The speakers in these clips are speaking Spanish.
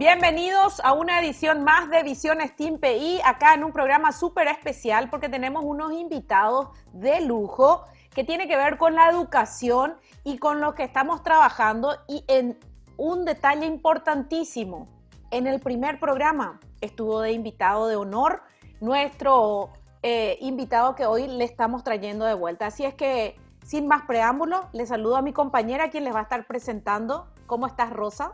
Bienvenidos a una edición más de Visión STEAM PI, acá en un programa súper especial porque tenemos unos invitados de lujo que tiene que ver con la educación y con lo que estamos trabajando. Y en un detalle importantísimo, en el primer programa estuvo de invitado de honor nuestro invitado que hoy le estamos trayendo de vuelta. Así es que, sin más preámbulo, le saludo a mi compañera quien les va a estar presentando. ¿Cómo estás, Rosa?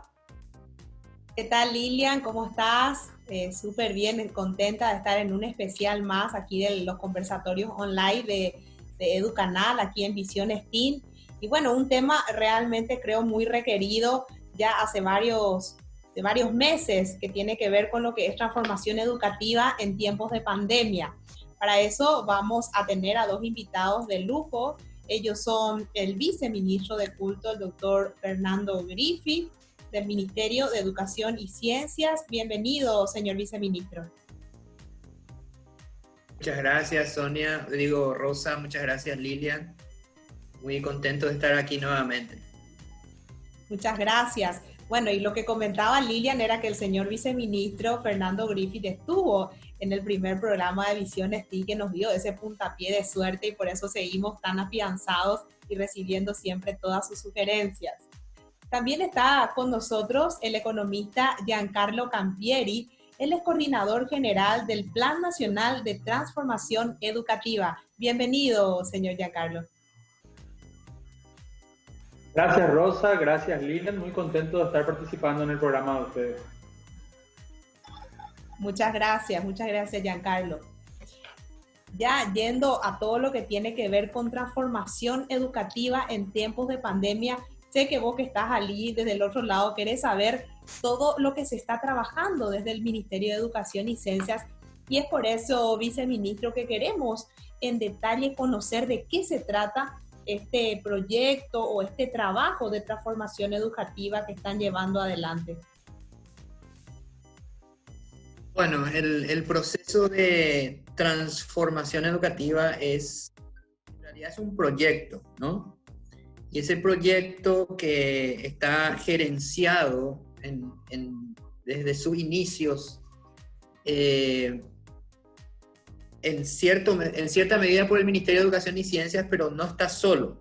¿Qué tal, Lilian? ¿Cómo estás? Súper bien, contenta de estar en un especial más aquí de los conversatorios online de EduCanal, aquí en Visión STEAM. Y bueno, un tema realmente creo muy requerido ya hace varios meses, que tiene que ver con lo que es transformación educativa en tiempos de pandemia. Para eso vamos a tener a dos invitados de lujo. Ellos son el viceministro de Culto, el doctor Fernando Griffi, del Ministerio de Educación y Ciencias. Bienvenido, señor viceministro. Muchas gracias, Rosa, muchas gracias, Lilian. Muy contento de estar aquí nuevamente. Muchas gracias. Bueno, y lo que comentaba Lilian era que el señor viceministro Fernando Griffi estuvo en el primer programa de Visión STEAM, que nos dio ese puntapié de suerte y por eso seguimos tan afianzados y recibiendo siempre todas sus sugerencias. También está con nosotros el economista Giancarlo Campieri. Él es coordinador general del Plan Nacional de Transformación Educativa. Bienvenido, señor Giancarlo. Gracias, Rosa. Gracias, Lilian. Muy contento de estar participando en el programa de ustedes. Muchas gracias, Giancarlo. Ya yendo a todo lo que tiene que ver con transformación educativa en tiempos de pandemia, sé que vos que estás allí desde el otro lado querés saber todo lo que se está trabajando desde el Ministerio de Educación y Ciencias, y es por eso, viceministro, que queremos en detalle conocer de qué se trata este proyecto o este trabajo de transformación educativa que están llevando adelante. Bueno, el proceso de transformación educativa en realidad es un proyecto, ¿no? Y ese proyecto que está gerenciado desde sus inicios en cierta medida por el Ministerio de Educación y Ciencias, pero no está solo,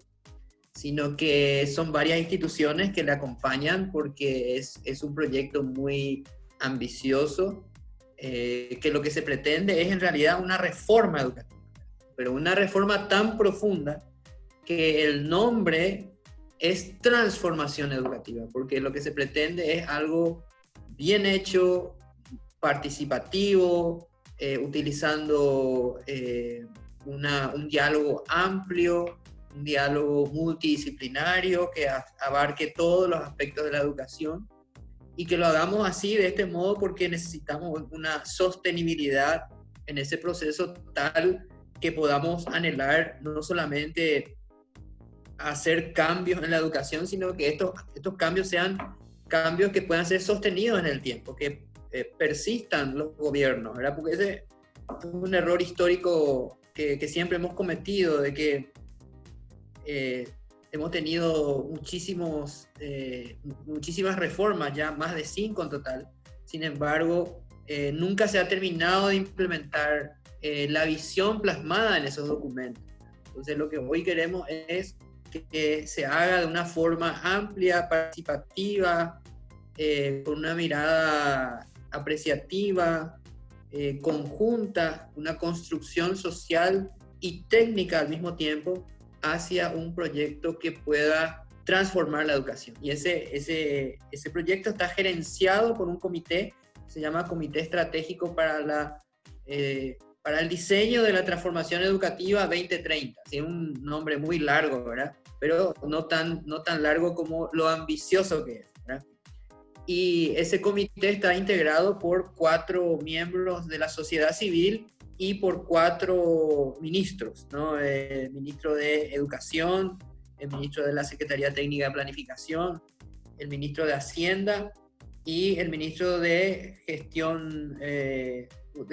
sino que son varias instituciones que le acompañan porque es un proyecto muy ambicioso, que lo que se pretende es en realidad una reforma educativa, pero una reforma tan profunda que el nombre es transformación educativa, porque lo que se pretende es algo bien hecho, participativo, utilizando un diálogo amplio, un diálogo multidisciplinario que abarque todos los aspectos de la educación y que lo hagamos así, de este modo, porque necesitamos una sostenibilidad en ese proceso tal que podamos anhelar no solamente hacer cambios en la educación, sino que estos cambios sean cambios que puedan ser sostenidos en el tiempo, que persistan los gobiernos, ¿verdad? Porque ese es un error histórico que siempre hemos cometido, de que hemos tenido muchísimas reformas, ya más de 5 en total. Sin embargo, nunca se ha terminado de implementar la visión plasmada en esos documentos. Entonces, lo que hoy queremos es que se haga de una forma amplia, participativa, con una mirada apreciativa, conjunta, una construcción social y técnica al mismo tiempo hacia un proyecto que pueda transformar la educación. Y ese proyecto está gerenciado por un comité, se llama Comité Estratégico para el diseño de la transformación educativa 2030. Es un nombre muy largo, ¿verdad? Pero no tan largo como lo ambicioso que es, ¿verdad? Y ese comité está integrado por 4 miembros de la sociedad civil y por 4 ministros, ¿no? El ministro de Educación, el ministro de la Secretaría Técnica de Planificación, el ministro de Hacienda y el ministro de Gestión, de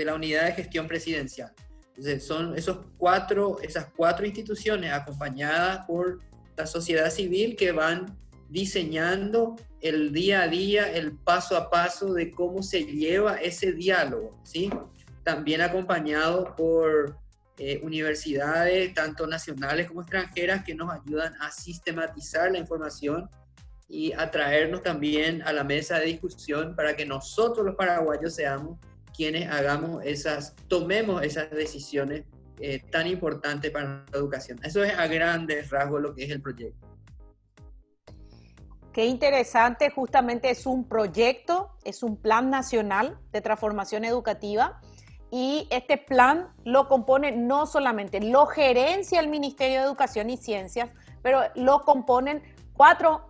la Unidad de Gestión Presidencial. Entonces son esas 4 instituciones acompañadas por la sociedad civil que van diseñando el día a día, el paso a paso de cómo se lleva ese diálogo, ¿sí? También acompañado por universidades, tanto nacionales como extranjeras, que nos ayudan a sistematizar la información y a traernos también a la mesa de discusión para que nosotros los paraguayos seamos quienes tomemos esas decisiones tan importantes para la educación. Eso es a grandes rasgos lo que es el proyecto. Qué interesante, justamente es un proyecto, es un plan nacional de transformación educativa y este plan lo compone no solamente, lo gerencia el Ministerio de Educación y Ciencias, pero lo componen 4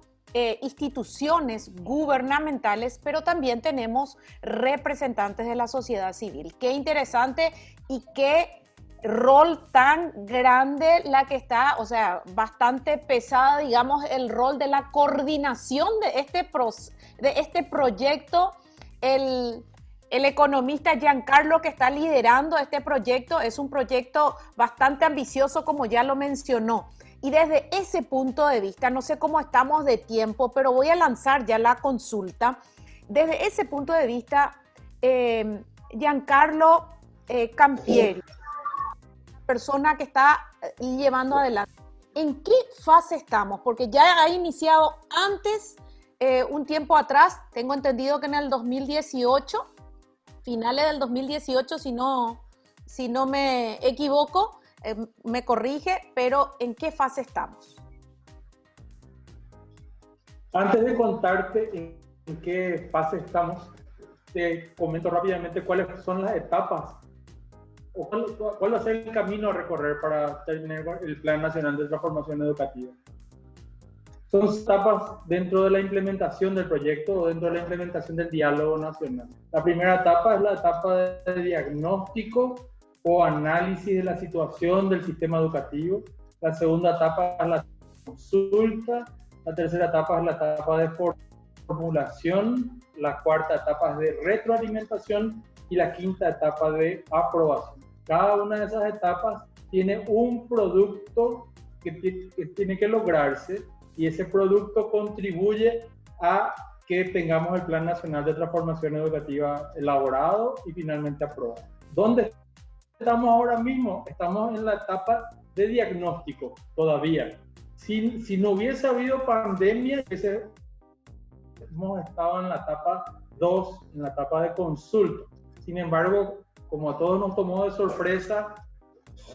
instituciones gubernamentales, pero también tenemos representantes de la sociedad civil. Qué interesante y qué rol tan grande la que está, o sea, bastante pesada, digamos, el rol de la coordinación de este proyecto. El economista Giancarlo, que está liderando este proyecto, es un proyecto bastante ambicioso, como ya lo mencionó. Y desde ese punto de vista, no sé cómo estamos de tiempo, pero voy a lanzar ya la consulta. Desde ese punto de vista, Giancarlo Campieri, persona que está llevando adelante, ¿en qué fase estamos? Porque ya ha iniciado antes, un tiempo atrás, tengo entendido que en el 2018, finales del 2018, si no me equivoco, me corrige, pero ¿en qué fase estamos? Antes de contarte en qué fase estamos, te comento rápidamente cuáles son las etapas o cuál va a ser el camino a recorrer para terminar el Plan Nacional de Transformación Educativa. Son etapas dentro de la implementación del proyecto o dentro de la implementación del diálogo nacional. La primera etapa es la etapa de diagnóstico o análisis de la situación del sistema educativo. La segunda etapa es la consulta. La tercera etapa es la etapa de formulación. La cuarta etapa es de retroalimentación y la quinta etapa de aprobación. Cada una de esas etapas tiene un producto que tiene que lograrse y ese producto contribuye a que tengamos el Plan Nacional de Transformación Educativa elaborado y finalmente aprobado. ¿Dónde estamos ahora mismo? Estamos en la etapa de diagnóstico todavía. Si no hubiese habido pandemia, hemos estado en la etapa 2, en la etapa de consulta. Sin embargo, como a todos nos tomó de sorpresa,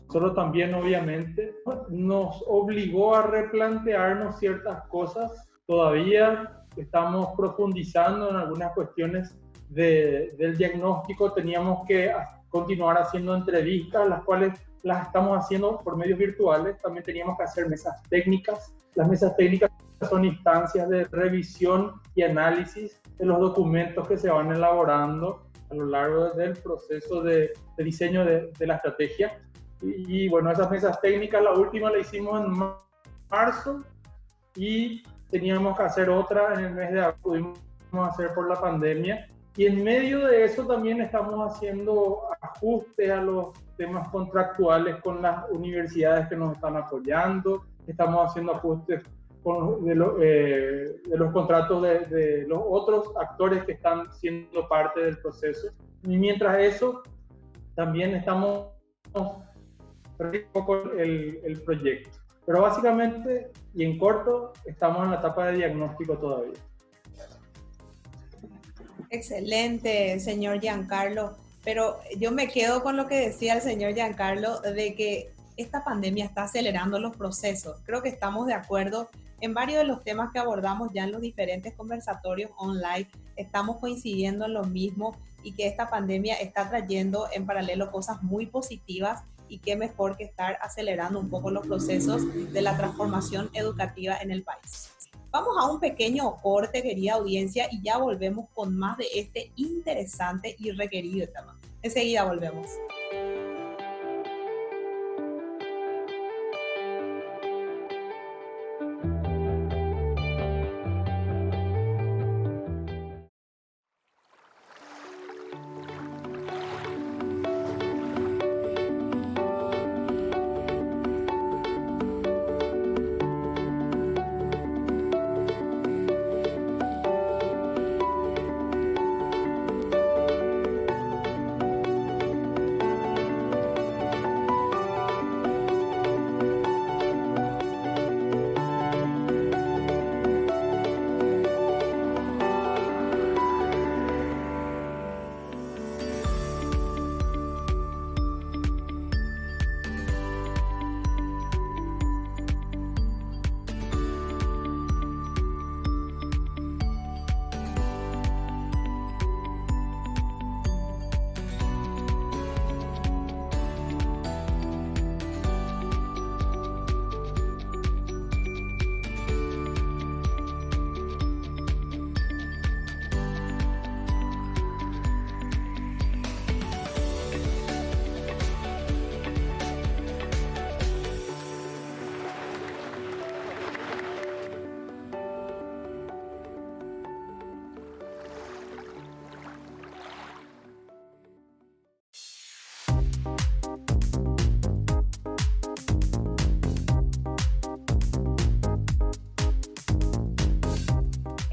nosotros también obviamente, nos obligó a replantearnos ciertas cosas. Todavía estamos profundizando en algunas cuestiones del diagnóstico. Teníamos que continuar haciendo entrevistas, las cuales las estamos haciendo por medios virtuales. También teníamos que hacer mesas técnicas. Las mesas técnicas son instancias de revisión y análisis de los documentos que se van elaborando a lo largo del proceso de diseño de la estrategia. Y bueno, esas mesas técnicas, la última la hicimos en marzo y teníamos que hacer otra en el mes de abril, pudimos hacer por la pandemia. Y en medio de eso también estamos haciendo ajustes a los temas contractuales con las universidades que nos están apoyando, estamos haciendo ajustes de los contratos de los otros actores que están siendo parte del proceso. Y mientras eso, también estamos con el proyecto. Pero básicamente, y en corto, estamos en la etapa de diagnóstico todavía. Excelente, señor Giancarlo. Pero yo me quedo con lo que decía el señor Giancarlo de que esta pandemia está acelerando los procesos. Creo que estamos de acuerdo en varios de los temas que abordamos ya en los diferentes conversatorios online. Estamos coincidiendo en lo mismo y que esta pandemia está trayendo en paralelo cosas muy positivas y qué mejor que estar acelerando un poco los procesos de la transformación educativa en el país. Vamos a un pequeño corte, querida audiencia, y ya volvemos con más de este interesante y requerido tema. Enseguida volvemos.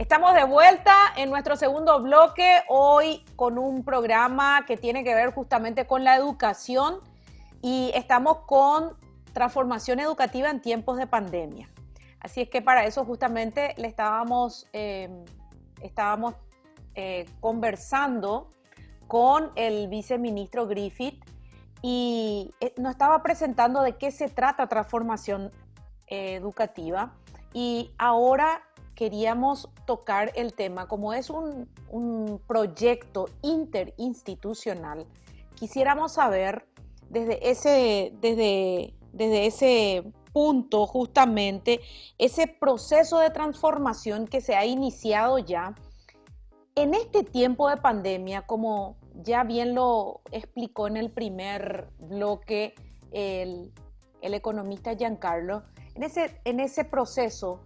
Estamos de vuelta en nuestro segundo bloque, hoy con un programa que tiene que ver justamente con la educación y estamos con transformación educativa en tiempos de pandemia. Así es que para eso justamente le estábamos conversando con el viceministro Griffith y nos estaba presentando de qué se trata transformación educativa y ahora queríamos tocar el tema, como es un proyecto interinstitucional, quisiéramos saber desde ese punto justamente, ese proceso de transformación que se ha iniciado ya, en este tiempo de pandemia, como ya bien lo explicó en el primer bloque el economista Giancarlo, en ese proceso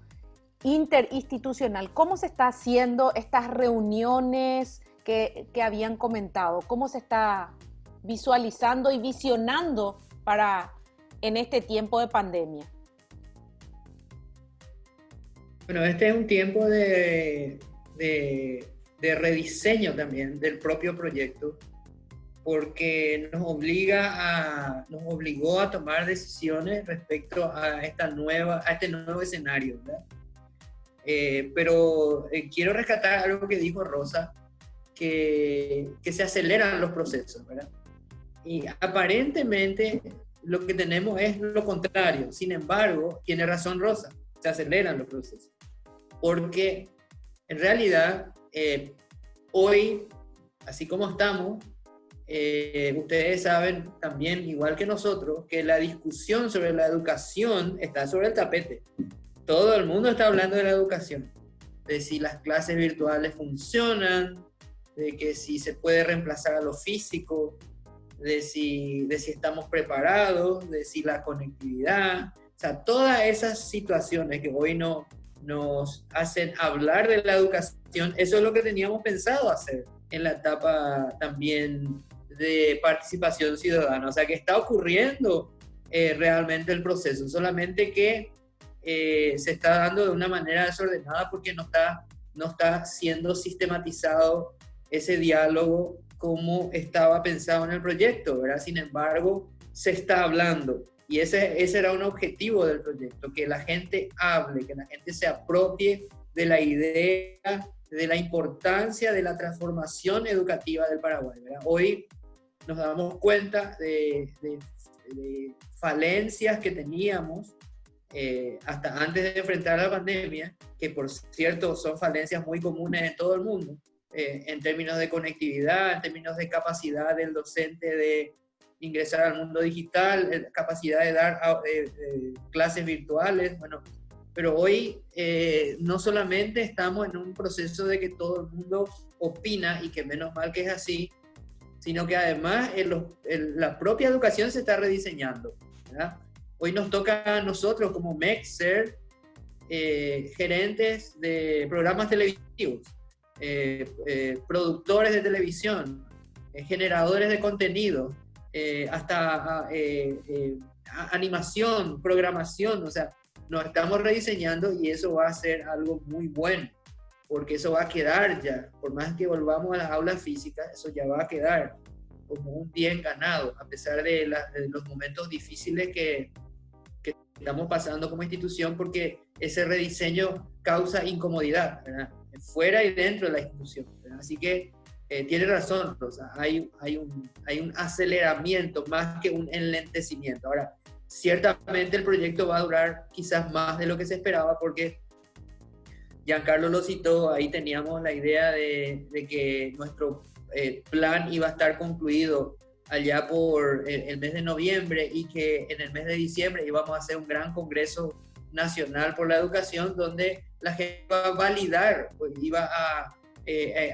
interinstitucional, ¿cómo se está haciendo estas reuniones que habían comentado? ¿Cómo se está visualizando y visionando en este tiempo de pandemia? Bueno, este es un tiempo de rediseño también del propio proyecto, porque nos obligó a tomar decisiones respecto a este nuevo escenario, ¿verdad? Pero quiero rescatar algo que dijo Rosa, que se aceleran los procesos, ¿verdad? Y aparentemente lo que tenemos es lo contrario. Sin embargo, tiene razón Rosa, se aceleran los procesos. Porque en realidad, hoy, así como estamos, ustedes saben también, igual que nosotros, que la discusión sobre la educación está sobre el tapete. Todo el mundo está hablando de la educación, de si las clases virtuales funcionan, de que si se puede reemplazar a lo físico, de si estamos preparados, de si la conectividad, o sea, todas esas situaciones que hoy nos hacen hablar de la educación, eso es lo que teníamos pensado hacer en la etapa también de participación ciudadana. O sea, que está ocurriendo realmente el proceso, solamente que se está dando de una manera desordenada porque no está siendo sistematizado ese diálogo como estaba pensado en el proyecto, ¿verdad? Sin embargo, se está hablando y ese era un objetivo del proyecto, que la gente hable, que la gente se apropie de la idea, de la importancia de la transformación educativa del Paraguay, ¿verdad? Hoy nos damos cuenta de falencias que teníamos hasta antes de enfrentar la pandemia, que por cierto son falencias muy comunes en todo el mundo, en términos de conectividad, en términos de capacidad del docente de ingresar al mundo digital, capacidad de dar clases virtuales, bueno, pero hoy no solamente estamos en un proceso de que todo el mundo opina y que menos mal que es así, sino que además la propia educación se está rediseñando, ¿verdad? Hoy nos toca a nosotros como MEC ser gerentes de programas televisivos, productores de televisión, generadores de contenido, hasta animación, programación, o sea, nos estamos rediseñando y eso va a ser algo muy bueno, porque eso va a quedar ya, por más que volvamos a las aulas físicas, eso ya va a quedar como un bien ganado, a pesar de los momentos difíciles que estamos pasando como institución, porque ese rediseño causa incomodidad, ¿verdad? Fuera y dentro de la institución, ¿verdad? Así que tiene razón, Rosa, hay un aceleramiento más que un enlentecimiento. Ahora, ciertamente el proyecto va a durar quizás más de lo que se esperaba, porque Giancarlo lo citó, ahí teníamos la idea de que nuestro plan iba a estar concluido allá por el mes de noviembre y que en el mes de diciembre íbamos a hacer un gran congreso nacional por la educación donde la gente va a validar, pues, iba a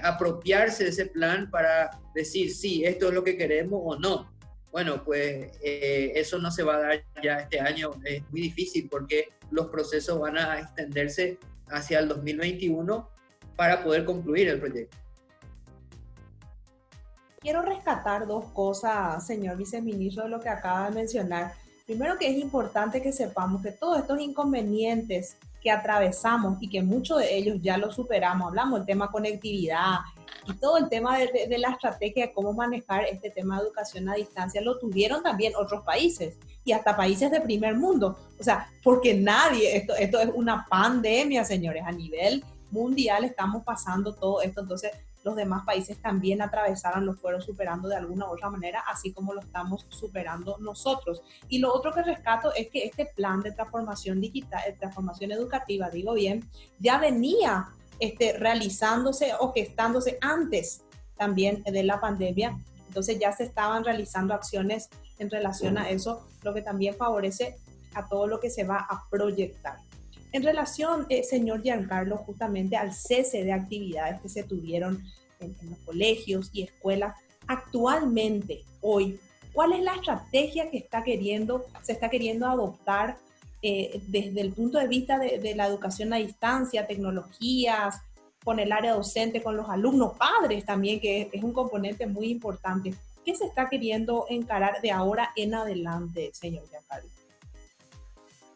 apropiarse de ese plan para decir sí, esto es lo que queremos o no. Bueno, pues eso no se va a dar ya este año, es muy difícil porque los procesos van a extenderse hacia el 2021 para poder concluir el proyecto. Quiero rescatar dos cosas, señor viceministro, de lo que acaba de mencionar. Primero que es importante que sepamos que todos estos inconvenientes que atravesamos y que muchos de ellos ya los superamos, hablamos del tema conectividad y todo el tema de la estrategia de cómo manejar este tema de educación a distancia, lo tuvieron también otros países y hasta países de primer mundo. O sea, porque nadie, esto es una pandemia, señores, a nivel mundial estamos pasando todo esto, entonces los demás países también atravesaron, lo fueron superando de alguna u otra manera, así como lo estamos superando nosotros. Y lo otro que rescato es que este plan de transformación digital, de transformación educativa, digo bien, ya venía realizándose o gestándose antes también de la pandemia. Entonces ya se estaban realizando acciones en relación a eso, lo que también favorece a todo lo que se va a proyectar. En relación, señor Giancarlo, justamente al cese de actividades que se tuvieron en los colegios y escuelas, actualmente, hoy, ¿cuál es la estrategia que se está queriendo adoptar desde el punto de vista de la educación a distancia, tecnologías, con el área docente, con los alumnos, padres también, que es un componente muy importante? ¿Qué se está queriendo encarar de ahora en adelante, señor Giancarlo?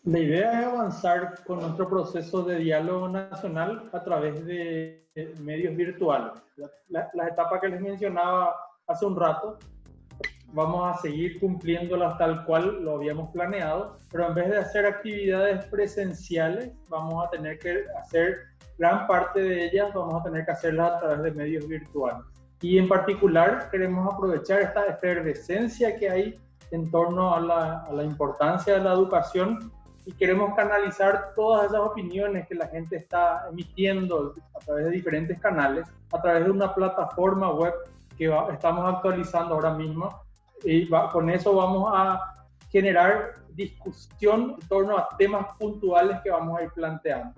La idea es avanzar con nuestro proceso de diálogo nacional a través de medios virtuales. Las etapas que les mencionaba hace un rato, vamos a seguir cumpliéndolas tal cual lo habíamos planeado, pero en vez de hacer actividades presenciales, vamos a tener que hacer gran parte de ellas, vamos a tener que hacerlas a través de medios virtuales. Y en particular queremos aprovechar esta efervescencia que hay en torno a la importancia de la educación y queremos canalizar todas esas opiniones que la gente está emitiendo a través de diferentes canales, a través de una plataforma web que estamos actualizando ahora mismo, y con eso vamos a generar discusión en torno a temas puntuales que vamos a ir planteando.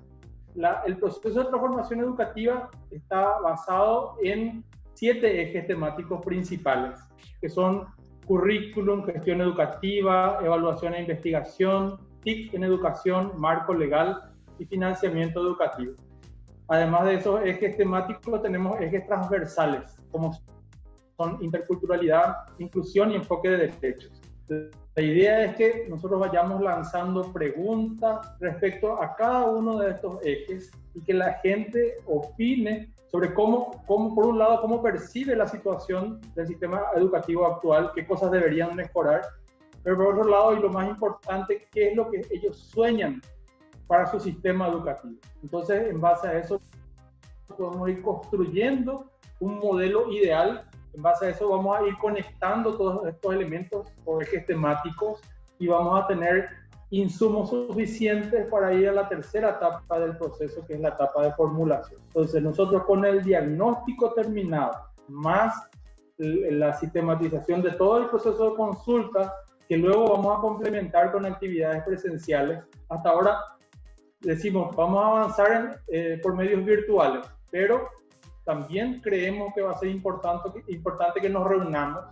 El proceso de transformación educativa está basado en 7 ejes temáticos principales, que son currículum, gestión educativa, evaluación e investigación, TIC en educación, marco legal y financiamiento educativo. Además de esos ejes temáticos, tenemos ejes transversales, como son interculturalidad, inclusión y enfoque de derechos. La idea es que nosotros vayamos lanzando preguntas respecto a cada uno de estos ejes y que la gente opine sobre cómo, por un lado, cómo percibe la situación del sistema educativo actual, qué cosas deberían mejorar, pero por otro lado, y lo más importante, qué es lo que ellos sueñan para su sistema educativo. Entonces, en base a eso, podemos ir construyendo un modelo ideal. En base a eso, vamos a ir conectando todos estos elementos o ejes temáticos y vamos a tener insumos suficientes para ir a la tercera etapa del proceso, que es la etapa de formulación. Entonces, nosotros con el diagnóstico terminado, más la sistematización de todo el proceso de consulta, que luego vamos a complementar con actividades presenciales. Hasta ahora decimos, vamos a avanzar por medios virtuales, pero también creemos que va a ser importante que nos reunamos,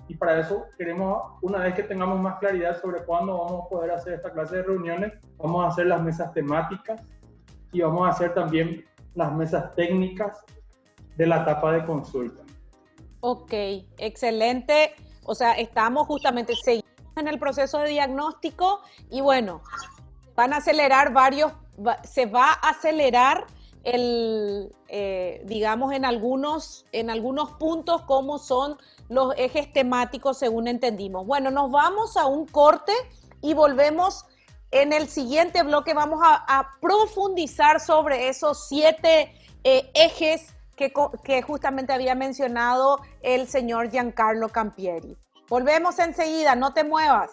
y para eso queremos, una vez que tengamos más claridad sobre cuándo vamos a poder hacer esta clase de reuniones, vamos a hacer las mesas temáticas y vamos a hacer también las mesas técnicas de la etapa de consulta. Ok, excelente. O sea, estamos justamente, seguimos en el proceso de diagnóstico y bueno, se va a acelerar digamos, en algunos puntos como son los ejes temáticos según entendimos. Bueno, nos vamos a un corte y volvemos en el siguiente bloque. Vamos a profundizar sobre esos 7 ejes que justamente había mencionado el señor Giancarlo Campieri. Volvemos enseguida, no te muevas.